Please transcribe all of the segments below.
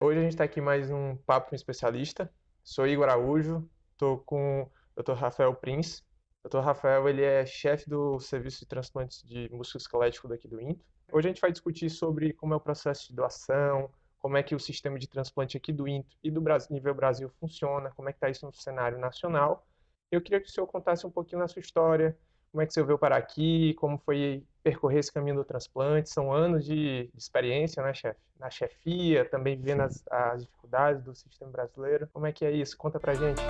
Hoje a gente está aqui mais um Papo com Especialista. Sou Igor Araújo, estou com o Dr. Rafael Prince. O Dr. Rafael ele é chefe do Serviço de Transplantes de Músculo Esquelético daqui do INTO. Hoje a gente vai discutir sobre como é o processo de doação, como é que o sistema de transplante aqui do INTO e do Brasil, nível Brasil funciona, como é que está isso no cenário nacional. Eu queria que o senhor contasse um pouquinho da sua história, como é que você veio parar aqui, como foi percorrer esse caminho do transplante. São anos de experiência, né, chefe? Na chefia, também vivendo Sim. as dificuldades do sistema brasileiro. Como é que é isso? Conta pra gente.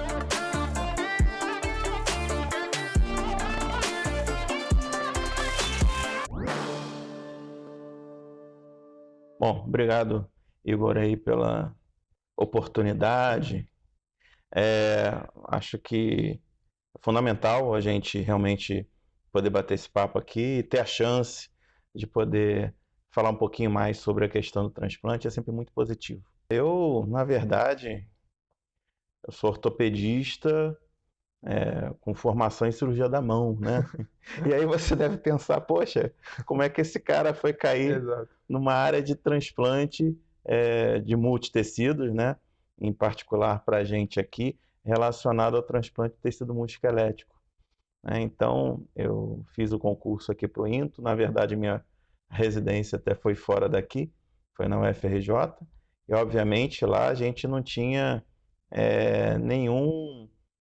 Bom, obrigado, Igor, aí pela oportunidade. É, Acho que é fundamental a gente realmente poder bater esse papo aqui e ter a chance de poder falar um pouquinho mais sobre a questão do transplante é sempre muito positivo. Na verdade, eu sou ortopedista, com formação em cirurgia da mão, né? E aí você deve pensar, poxa, como é que esse cara foi cair Exato. numa área de transplante de multitecidos, né? Em particular para a gente aqui, relacionado ao transplante de tecido multiesquelético, né? Então, eu fiz o concurso aqui para o INTO, na verdade minha residência até foi fora daqui, foi na UFRJ, e obviamente lá a gente não tinha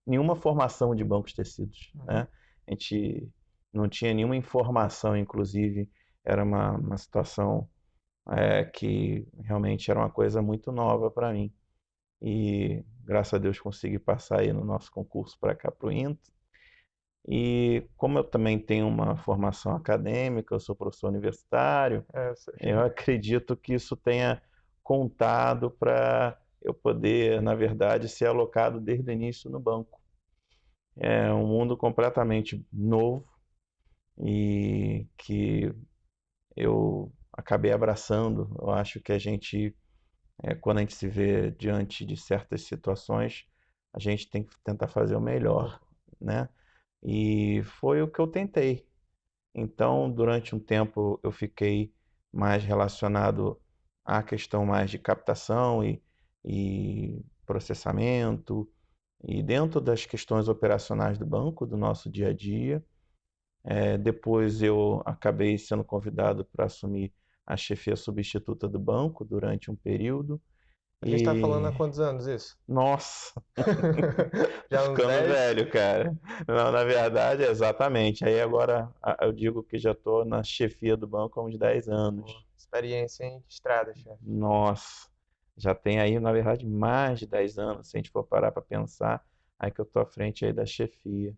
nenhuma formação de bancos de tecidos, Uhum. né? A gente não tinha nenhuma informação, inclusive era uma situação que realmente era uma coisa muito nova para mim. E graças a Deus consegui passar aí no nosso concurso para cá para o INTO. E como eu também tenho uma formação acadêmica, eu sou professor universitário, É, eu sei. eu acredito que isso tenha contado para eu poder, na verdade, ser alocado desde o início no banco. É um mundo completamente novo e que eu acabei abraçando. Eu acho que quando a gente se vê diante de certas situações, a gente tem que tentar fazer o melhor, né? E foi o que eu tentei. Então, durante um tempo, eu fiquei mais relacionado à questão mais de captação e processamento, e dentro das questões operacionais do banco, do nosso dia a dia. Depois eu acabei sendo convidado para assumir a chefia substituta do banco durante um período. A gente tá falando E, há quantos anos isso? nossa, tô Já uns ficando 10? velho, cara. Não, na verdade, exatamente. Aí agora eu digo que já tô na chefia do banco há uns 10 Pô, anos. experiência em estrada, chefe. Nossa, já tem aí, na verdade, mais de 10 anos, se a gente for parar para pensar, aí que eu tô à frente aí da chefia.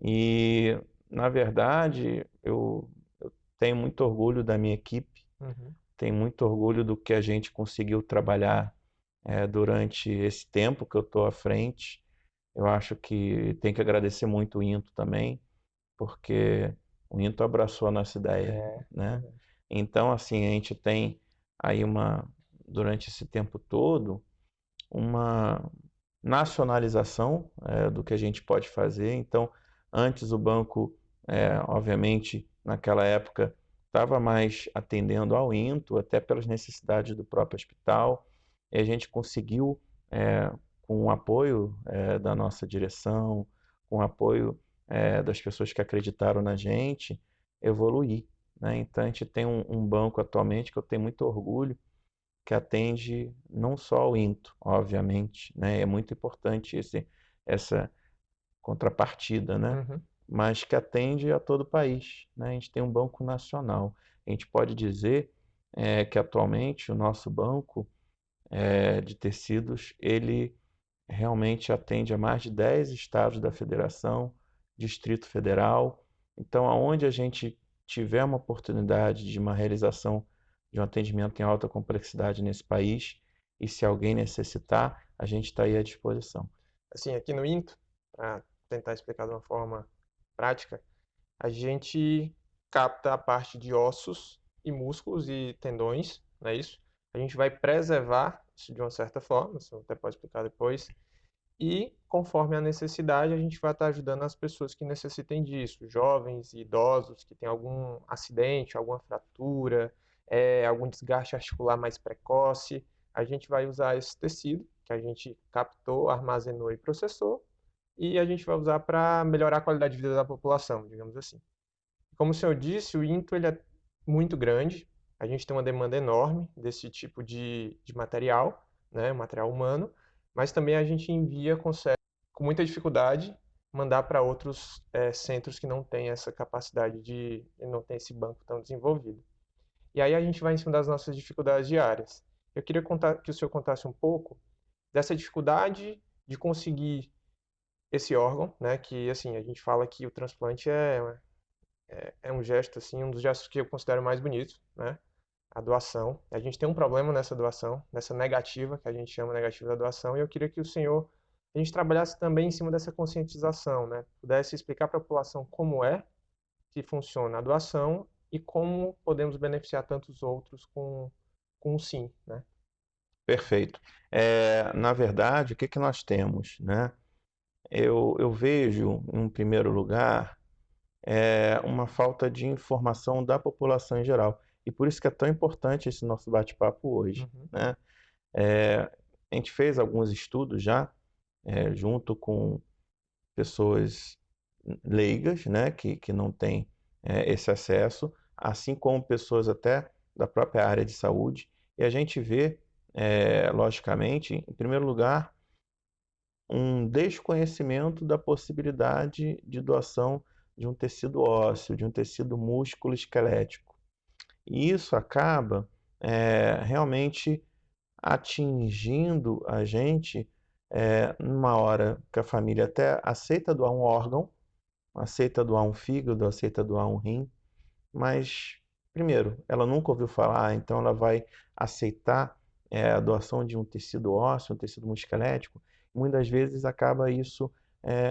E, na verdade, eu tenho muito orgulho da minha equipe, Uhum. tenho muito orgulho do que a gente conseguiu trabalhar durante esse tempo que eu estou à frente. Eu acho que tem que agradecer muito o INTO também, porque o INTO abraçou a nossa ideia, É, né? verdade. Então, assim, a gente tem aí durante esse tempo todo, uma nacionalização do que a gente pode fazer. Então, antes o banco, obviamente, naquela época, estava mais atendendo ao INTO, até pelas necessidades do próprio hospital, e a gente conseguiu, com o apoio da nossa direção, com o apoio das pessoas que acreditaram na gente, evoluir, né? Então, a gente tem um banco atualmente que eu tenho muito orgulho, que atende não só o INTO, obviamente, né? É muito importante essa contrapartida, né? Uhum. Mas que atende a todo o país, né? A gente tem um banco nacional. A gente pode dizer que atualmente o nosso banco de tecidos, ele realmente atende a mais de 10 estados da federação, Distrito Federal. Então, aonde a gente tiver uma oportunidade de uma realização de um atendimento em alta complexidade nesse país, e se alguém necessitar, a gente está aí à disposição. Assim, aqui no INTO, para tentar explicar de uma forma prática, a gente capta a parte de ossos e músculos e tendões, não é isso? A gente vai preservar isso de uma certa forma, isso até pode explicar depois, e conforme a necessidade, a gente vai estar ajudando as pessoas que necessitem disso, jovens e idosos que têm algum acidente, alguma fratura, algum desgaste articular mais precoce. a gente vai usar esse tecido que a gente captou, armazenou e processou, e a gente vai usar para melhorar a qualidade de vida da população, digamos assim. Como o senhor disse, o INTO ele é muito grande, a gente tem uma demanda enorme desse tipo de material, né, material humano, mas também a gente consegue, com muita dificuldade, mandar para outros centros que não têm essa capacidade não têm esse banco tão desenvolvido. E aí a gente vai em cima das nossas dificuldades diárias. Eu queria que o senhor contasse um pouco dessa dificuldade de conseguir esse órgão, né, que assim, a gente fala que o transplante é um gesto, assim, um dos gestos que eu considero mais bonitos, né? A doação. A gente tem um problema nessa doação, nessa negativa, que a gente chama negativa da doação, e eu queria que o senhor, a gente trabalhasse também em cima dessa conscientização, né? Pudesse explicar para a população como é que funciona a doação e como podemos beneficiar tantos outros com o sim, né? Perfeito. Na verdade, o que que nós temos, né? Eu vejo, em um primeiro lugar, uma falta de informação da população em geral. E por isso que é tão importante esse nosso bate-papo hoje, Uhum, né? É, a gente fez alguns estudos já, junto com pessoas leigas, né, que não têm esse acesso, assim como pessoas até da própria área de saúde. E a gente vê, logicamente, em primeiro lugar, um desconhecimento da possibilidade de doação de um tecido ósseo, de um tecido músculo-esquelético. E isso acaba realmente atingindo a gente numa hora que a família até aceita doar um órgão, aceita doar um fígado, aceita doar um rim, mas, primeiro, ela nunca ouviu falar, então ela vai aceitar a doação de um tecido ósseo, um tecido musculoesquelético. Muitas vezes acaba isso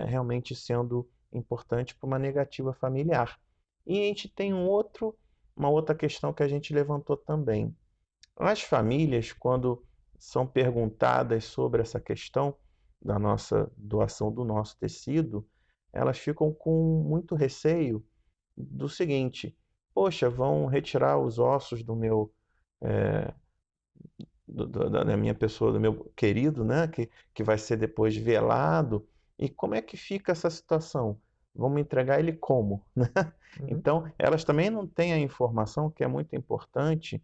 realmente sendo importante para uma negativa familiar. E a gente tem uma outra questão que a gente levantou também. As famílias, quando são perguntadas sobre essa questão da nossa doação do nosso tecido, elas ficam com muito receio do seguinte: poxa, vão retirar os ossos do meu, eh, da minha pessoa, do meu querido, né, que vai ser depois velado, e como é que fica essa situação? Vamos entregar ele como, né? uhum, Então, elas também não têm a informação, que é muito importante,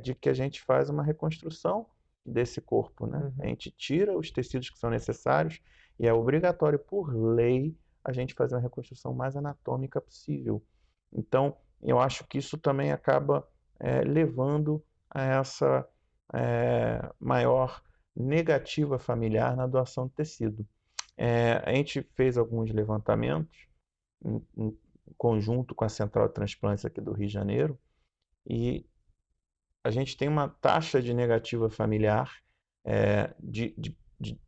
de que a gente faz uma reconstrução desse corpo, né? A uhum. gente tira os tecidos que são necessários e é obrigatório, por lei, a gente fazer uma reconstrução mais anatômica possível. Então, eu acho que isso também acaba levando a essa maior negativa familiar na doação de tecido. A gente fez alguns levantamentos em conjunto com a Central de Transplantes aqui do Rio de Janeiro e a gente tem uma taxa de negativa familiar de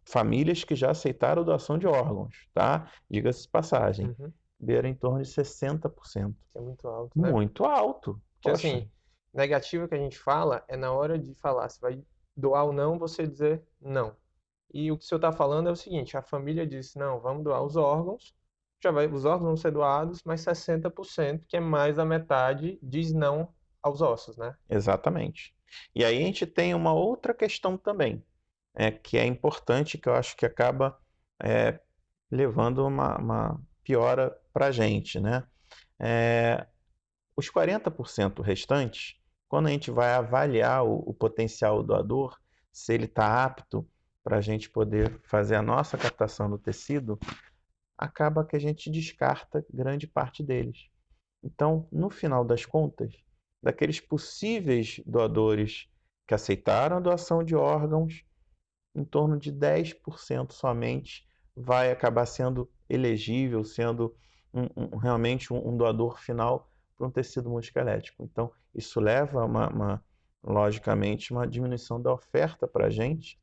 famílias que já aceitaram doação de órgãos, tá? Diga-se de passagem, Uhum. beira em torno de 60%. Que é muito alto, né? Muito alto, Porque poxa, assim, negativa que a gente fala é na hora de falar se vai doar ou não, você dizer não. E o que o senhor está falando é o seguinte, a família disse, não, vamos doar os órgãos, os órgãos vão ser doados, mas 60%, que é mais da metade, diz não aos ossos, né? exatamente. E aí a gente tem uma outra questão também, que é importante, que eu acho que acaba é, levando uma piora para a gente, né? É, os 40% restantes, quando a gente vai avaliar o potencial doador, se ele está apto para a gente poder fazer a nossa captação do tecido, acaba que a gente descarta grande parte deles. Então, no final das contas, daqueles possíveis doadores que aceitaram a doação de órgãos, em torno de 10% somente vai acabar sendo elegível, sendo realmente um doador final para um tecido musculoesquelético. Então, isso leva logicamente, uma diminuição da oferta para a gente.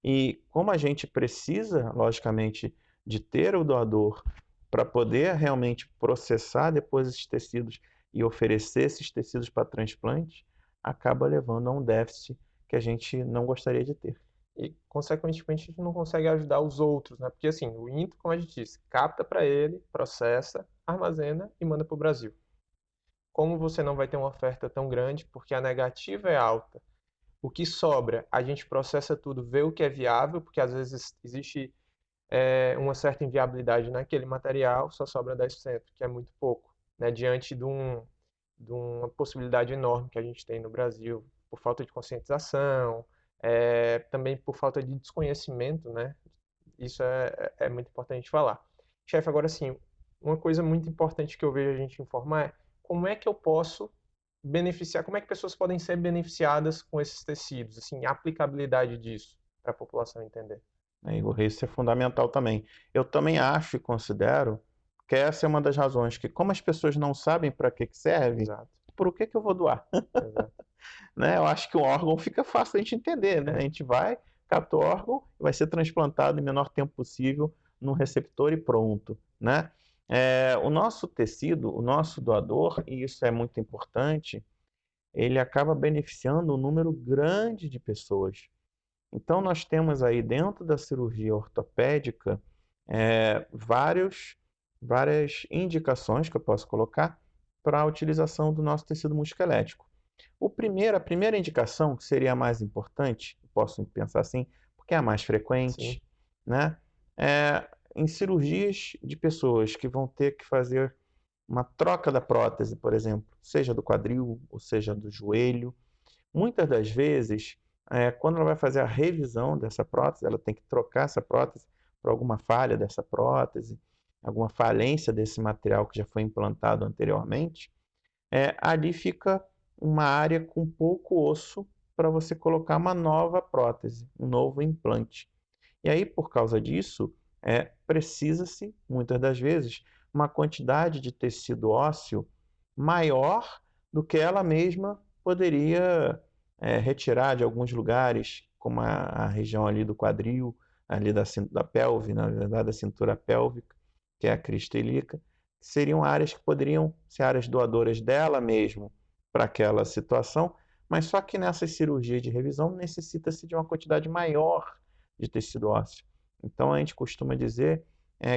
E como a gente precisa, logicamente, de ter o doador para poder realmente processar depois esses tecidos e oferecer esses tecidos para transplante, acaba levando a um déficit que a gente não gostaria de ter. E, consequentemente, a gente não consegue ajudar os outros, né? Porque, assim, o INTO, como a gente disse, capta para ele, processa, armazena e manda para o Brasil. Como você não vai ter uma oferta tão grande, porque a negativa é alta, O que sobra, a gente processa tudo, vê o que é viável, porque às vezes existe uma certa inviabilidade naquele material, só sobra 10%, que é muito pouco, né? Diante de uma possibilidade enorme que a gente tem no Brasil, por falta de conscientização, também por falta de desconhecimento, né? Isso é muito importante falar. Chefe, agora sim, uma coisa muito importante que eu vejo a gente informar é como é que eu posso beneficiar, como é que pessoas podem ser beneficiadas com esses tecidos, assim, a aplicabilidade disso para a população entender. Né, Igor? Isso é fundamental também. Eu também acho e considero que essa é uma das razões que, como as pessoas não sabem para que que serve, Exato, por que que eu vou doar? exato. Né? Eu acho que um órgão fica fácil a gente entender, né? A gente vai, capta o órgão, vai ser transplantado em menor tempo possível num receptor e pronto, né? O nosso tecido, o nosso doador, e isso é muito importante, ele acaba beneficiando um número grande de pessoas. Então, nós temos aí dentro da cirurgia ortopédica várias indicações que eu posso colocar para a utilização do nosso tecido musculoesquelético. A primeira indicação, que seria a mais importante, posso pensar assim, porque é a mais Sim, frequente, né? Em cirurgias de pessoas que vão ter que fazer uma troca da prótese, por exemplo, seja do quadril ou seja do joelho. Muitas das vezes, quando ela vai fazer a revisão dessa prótese, ela tem que trocar essa prótese por alguma falha dessa prótese, alguma falência desse material que já foi implantado anteriormente. Ali fica uma área com pouco osso para você colocar uma nova prótese, um novo implante. E aí, por causa disso, precisa-se, muitas das vezes, uma quantidade de tecido ósseo maior do que ela mesma poderia retirar de alguns lugares, como a região ali do quadril, ali da pelve, na verdade, da cintura pélvica, que é a crista ilíaca, seriam áreas que poderiam ser áreas doadoras dela mesmo para aquela situação, mas só que nessas cirurgias de revisão necessita-se de uma quantidade maior de tecido ósseo. Então a gente costuma dizer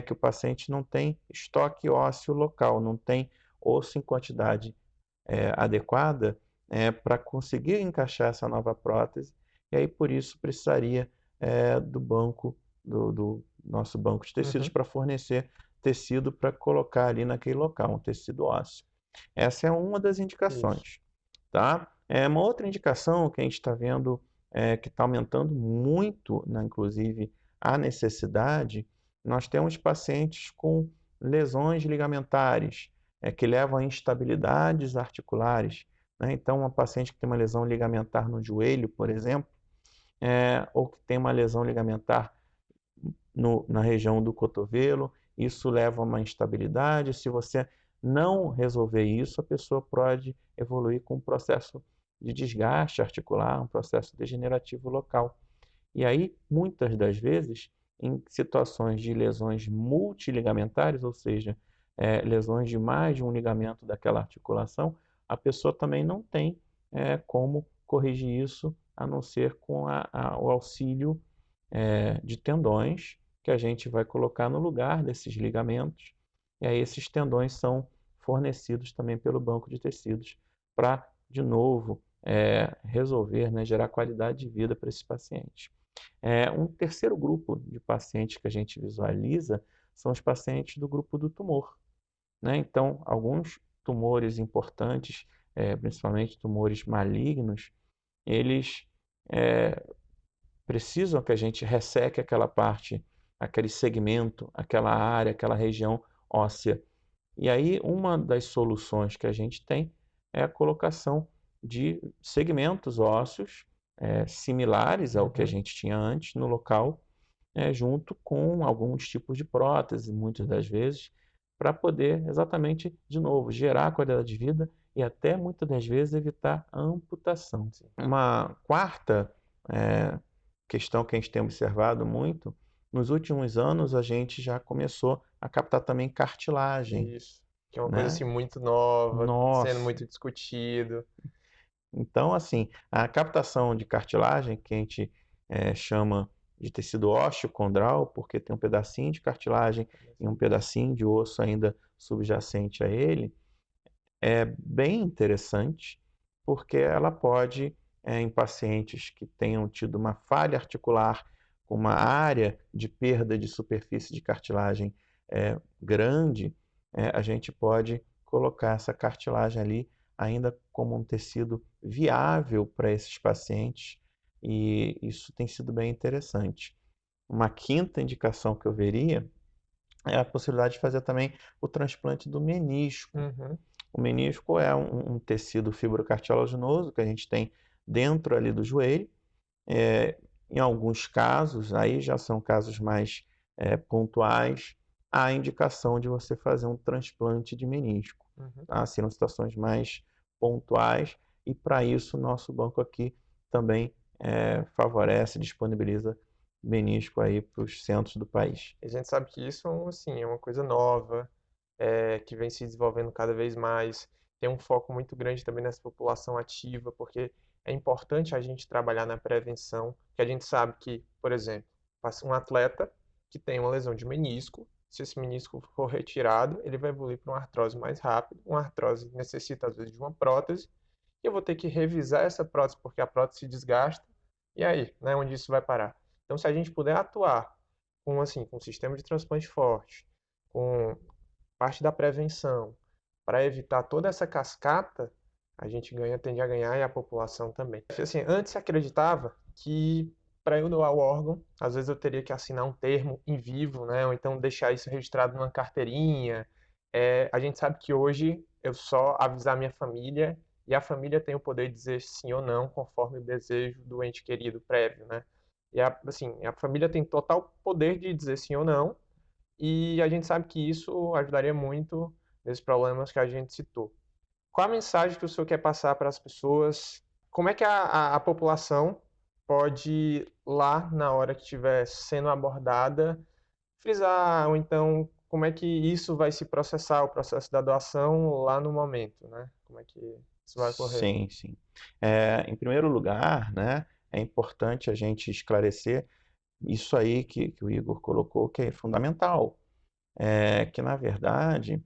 que o paciente não tem estoque ósseo local, não tem osso em quantidade adequada para conseguir encaixar essa nova prótese, e aí por isso precisaria do banco, do nosso banco de tecidos uhum, para fornecer tecido para colocar ali naquele local, um tecido ósseo. Essa é uma das isso. indicações, tá? Uma outra indicação que a gente está vendo que está aumentando muito, né, inclusive, a necessidade, nós temos pacientes com lesões ligamentares, que levam a instabilidades articulares, né? Então, uma paciente que tem uma lesão ligamentar no joelho, por exemplo, ou que tem uma lesão ligamentar na região do cotovelo, isso leva a uma instabilidade. Se você não resolver isso, a pessoa pode evoluir com um processo de desgaste articular, um processo degenerativo local. E aí, muitas das vezes, em situações de lesões multiligamentares, ou seja, lesões de mais de um ligamento daquela articulação, a pessoa também não tem como corrigir isso, a não ser com o auxílio de tendões que a gente vai colocar no lugar desses ligamentos. E aí esses tendões são fornecidos também pelo banco de tecidos para, de novo, resolver, né, gerar qualidade de vida para esses pacientes. Um terceiro grupo de pacientes que a gente visualiza são os pacientes do grupo do tumor, né? Então, alguns tumores importantes, principalmente tumores malignos, eles precisam que a gente resseque aquela parte, aquele segmento, aquela área, aquela região óssea. E aí, uma das soluções que a gente tem é a colocação de segmentos ósseos similares ao que a Uhum, gente tinha antes no local, junto com alguns tipos de prótese, muitas das vezes, para poder exatamente, de novo, gerar qualidade de vida e até muitas das vezes evitar a amputação. sim. Uma quarta questão que a gente tem observado muito, nos últimos anos a gente já começou a captar também cartilagem, Isso. Que é uma coisa né? assim muito nova, sendo Nossa! muito discutido. Então, assim, a captação de cartilagem, que a gente chama de tecido osteocondral, porque tem um pedacinho de cartilagem e um pedacinho de osso ainda subjacente a ele, é bem interessante, porque ela pode em pacientes que tenham tido uma falha articular com uma área de perda de superfície de cartilagem grande, a gente pode colocar essa cartilagem ali ainda como um tecido viável para esses pacientes, e isso tem sido bem interessante. Uma quinta indicação que eu veria é a possibilidade de fazer também o transplante do menisco. Uhum. O menisco é um tecido fibrocartilaginoso que a gente tem dentro ali do joelho. Em alguns casos, aí já são casos mais pontuais, há a indicação de você fazer um transplante de menisco. Uhum. Tá? Serão situações mais pontuais, e para isso o nosso banco aqui também favorece, disponibiliza menisco aí para os centros do país. E a gente sabe que isso, assim, é uma coisa nova, que vem se desenvolvendo cada vez mais. Tem um foco muito grande também nessa população ativa, porque é importante a gente trabalhar na prevenção, que a gente sabe que, por exemplo, um atleta que tem uma lesão de menisco, se esse menisco for retirado, ele vai evoluir para uma artrose mais rápido. Uma artrose necessita, às vezes, de uma prótese, e eu vou ter que revisar essa prótese porque a prótese se desgasta. E aí, né, onde isso vai parar? Então, se a gente puder atuar com um sistema de transplante forte, com parte da prevenção, para evitar toda essa cascata, a gente tende a ganhar e a população também. Assim, antes se acreditava que para eu doar o órgão, às vezes eu teria que assinar um termo em vivo, né? Ou então deixar isso registrado numa carteirinha. A gente sabe que hoje eu só avisar minha família e a família tem o poder de dizer sim ou não, conforme o desejo do ente querido prévio, né? E assim, a família tem total poder de dizer sim ou não, e a gente sabe que isso ajudaria muito nesses problemas que a gente citou. Qual a mensagem que o senhor quer passar para as pessoas? Como é que a população pode, lá na hora que estiver sendo abordada, frisar, ou então como é que isso vai se processar, o processo da doação lá no momento, né? Como é que isso vai ocorrer? Sim, sim. Em primeiro lugar, né, é importante a gente esclarecer isso aí que o Igor colocou, que é fundamental. Que, na verdade,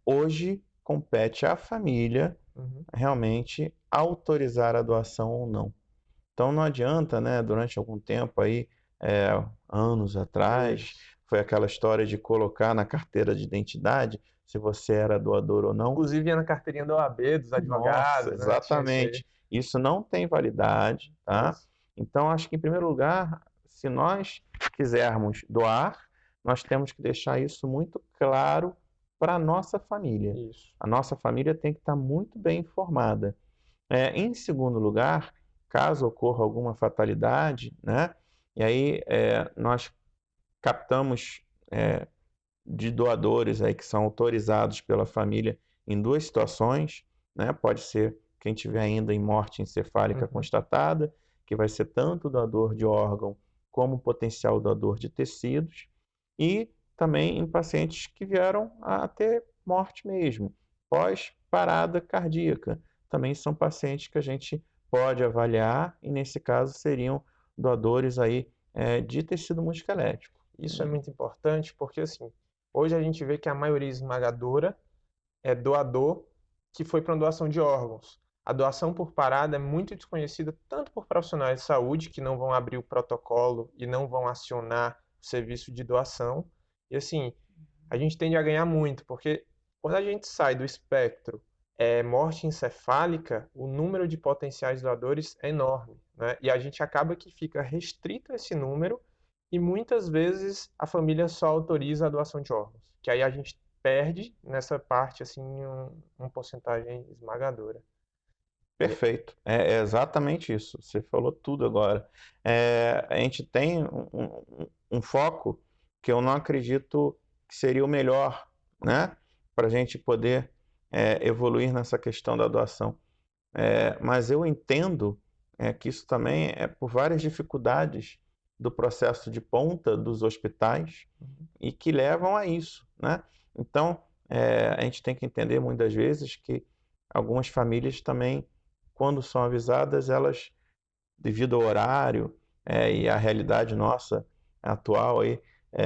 hoje compete à família Uhum, realmente autorizar a doação ou não. Então não adianta, né, durante algum tempo aí, anos atrás, isso. foi aquela história de colocar na carteira de identidade se você era doador ou não. Inclusive ia na carteirinha da OAB, dos Nossa, advogados, né? Tinha isso aí. exatamente. Isso não tem validade, tá? Isso. Então, acho que, em primeiro lugar, se nós quisermos doar, nós temos que deixar isso muito claro para a nossa família. Isso. A nossa família tem que estar muito bem informada. Em segundo lugar, caso ocorra alguma fatalidade, né? E aí nós captamos de doadores aí que são autorizados pela família em duas situações, né? Pode ser quem tiver ainda em morte encefálica Uhum. constatada, que vai ser tanto doador de órgão como potencial doador de tecidos, e também em pacientes que vieram a ter morte mesmo, pós-parada cardíaca. Também são pacientes que a gente pode avaliar, e nesse caso seriam doadores aí de tecido musculoesquelético. Isso é muito importante porque, assim, hoje a gente vê que a maioria esmagadora é doador que foi para uma doação de órgãos. A doação por parada é muito desconhecida tanto por profissionais de saúde que não vão abrir o protocolo e não vão acionar o serviço de doação. E assim, a gente tende a ganhar muito, porque quando a gente sai do espectro morte encefálica, o número de potenciais doadores é enorme, né? E a gente acaba que fica restrito a esse número e muitas vezes a família só autoriza a doação de órgãos, que aí a gente perde nessa parte assim uma porcentagem esmagadora. E- Perfeito, é exatamente isso. Você falou tudo agora. A gente tem um foco que eu não acredito que seria o melhor, né, para a gente poder evoluir nessa questão da doação. Mas eu entendo que isso também é por várias dificuldades do processo de ponta dos hospitais e que levam a isso, né? Então, a gente tem que entender muitas vezes que algumas famílias também, quando são avisadas, elas, devido ao horário e à realidade nossa atual aí,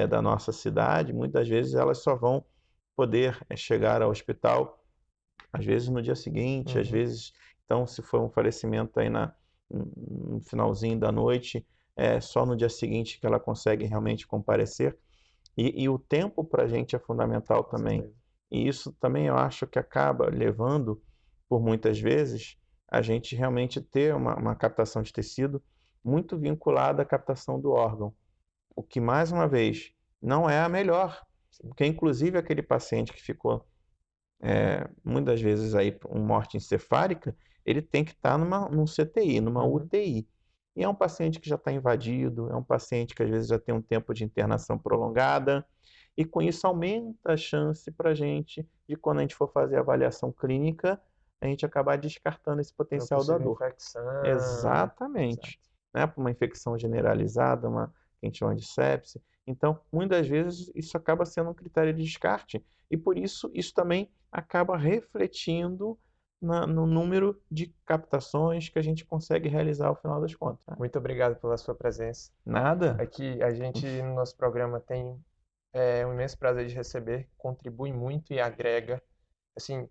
da nossa cidade, muitas vezes elas só vão poder chegar ao hospital às vezes no dia seguinte, às Uhum. vezes Então, se for um falecimento aí no finalzinho da noite, só no dia seguinte que ela consegue realmente comparecer. E o tempo para a gente é fundamental Com também. certeza. E isso também eu acho que acaba levando, por muitas vezes, a gente realmente ter uma captação de tecido muito vinculada à captação do órgão. O que, mais uma vez, não é a melhor. Sim. Porque, inclusive, aquele paciente que ficou muitas vezes aí com morte encefálica, ele tem que estar num CTI, numa Uhum. UTI. E é um paciente que já está invadido, é um paciente que às vezes já tem um tempo de internação prolongada, e com isso aumenta a chance para a gente de, quando a gente for fazer a avaliação clínica, a gente acabar descartando esse Uma potencial da possível dor. infecção. Exato. Exatamente. Né? Para uma infecção generalizada, que a gente chama de sepse. Então, muitas vezes, isso acaba sendo um critério de descarte. E por isso, isso também acaba refletindo no número de captações que a gente consegue realizar ao final das contas. Né? Muito obrigado pela sua presença. Nada? Aqui a gente no nosso programa tem um imenso prazer de receber, contribui muito e agrega. Assim,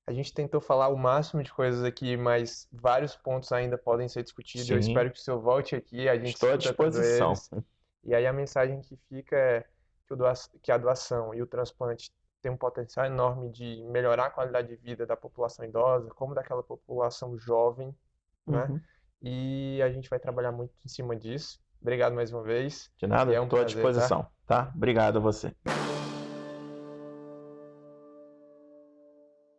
a gente tentou falar o máximo de coisas aqui, mas vários pontos ainda podem ser discutidos. Eu Sim, espero que o senhor volte aqui, a gente estou à discuta todos disposição. eles. E aí a mensagem que fica é que a doação e o transplante têm um potencial enorme de melhorar a qualidade de vida da população idosa, como daquela população jovem, né? Uhum. E a gente vai trabalhar muito em cima disso. Obrigado mais uma vez. De E nada, é um estou à prazer, tá? disposição, tá? Obrigado a você.